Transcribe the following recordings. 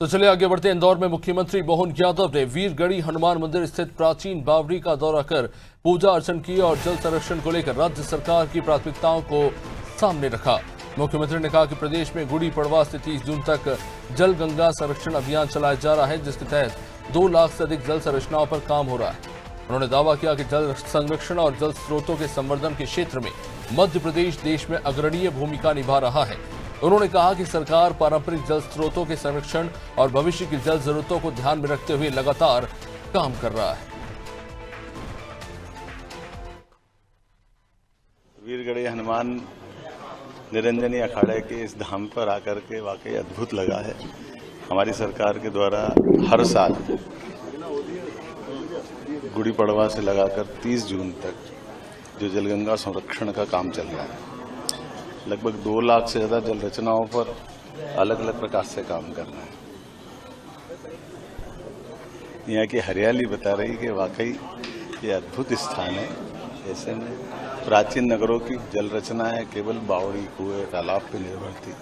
तो चलिए आगे बढ़ते हैं। इंदौर में मुख्यमंत्री मोहन यादव ने वीरगढ़ी हनुमान मंदिर स्थित प्राचीन बावड़ी का दौरा कर पूजा अर्चन की और जल संरक्षण को लेकर राज्य सरकार की प्राथमिकताओं को सामने रखा। मुख्यमंत्री ने कहा कि प्रदेश में गुड़ी पड़वा से 30 जून तक जल गंगा संरक्षण अभियान चलाया जा रहा है, जिसके तहत 2 लाख से अधिक जल संरचनाओं पर काम हो रहा है। उन्होंने दावा किया कि जल संरक्षण और जल स्रोतों के संवर्धन के क्षेत्र में मध्य प्रदेश देश में अग्रणीय भूमिका निभा रहा है। उन्होंने कहा कि सरकार पारंपरिक जल स्रोतों के संरक्षण और भविष्य की जल जरूरतों को ध्यान में रखते हुए लगातार काम कर रहा है। वीरगढ़ी हनुमान निरंजनी अखाड़े के इस धाम पर आकर के वाकई अद्भुत लगा है। हमारी सरकार के द्वारा हर साल गुड़ी पड़वा से लगाकर 30 जून तक जो जलगंगा संरक्षण का काम चल रहा है, लगभग 2 लाख से ज्यादा जल रचनाओं पर अलग अलग प्रकार से काम करना है। यहाँ की हरियाली बता रही कि वाकई ये अद्भुत स्थान है। ऐसे में प्राचीन नगरों की जल रचनाएं केवल बावड़ी, कुएं, तालाब पर निर्भर थी।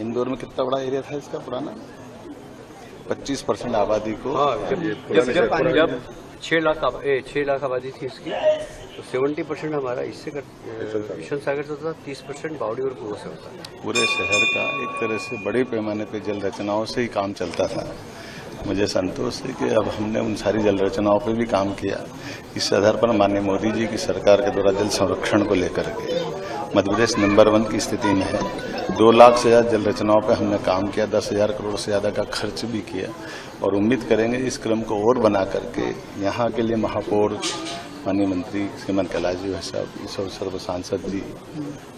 इंदौर में कितना बड़ा एरिया था इसका पुराना? 25% आबादी को जब 6 लाख आबादी थी इसकी, तो 70% हमारा इससे किशन सागर से होता था, 30% बावड़ी और कुओं से होता था। पूरे शहर का एक तरह से बड़े पैमाने पे जल रचनाओं से ही काम चलता था। मुझे संतोष है कि अब हमने उन सारी जल रचनाओं पे भी काम किया। इस आधार पर माननीय मोदी जी की सरकार के द्वारा जल संरक्षण को लेकर के मध्य प्रदेश नंबर 1 की स्थिति में है। 2 लाख से ज्यादा जल रचनाओं पर हमने काम किया, 10,000 करोड़ से ज्यादा का खर्च भी किया और उम्मीद करेंगे इस क्रम को और बना करके यहाँ के लिए महापौर माननीय मंत्री श्रीमान कैलाश जी साहब, इस अवसर पर सांसद जी,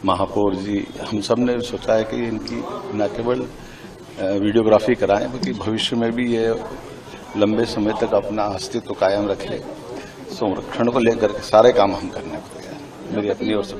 महापौर जी, हम सब ने सोचा है कि इनकी न केवल वीडियोग्राफी कराएं बल्कि भविष्य में भी ये लंबे समय तक अपना अस्तित्व कायम रखें। संरक्षण को लेकर के सारे काम हम करने को तैयार। मेरी अपनी ओर से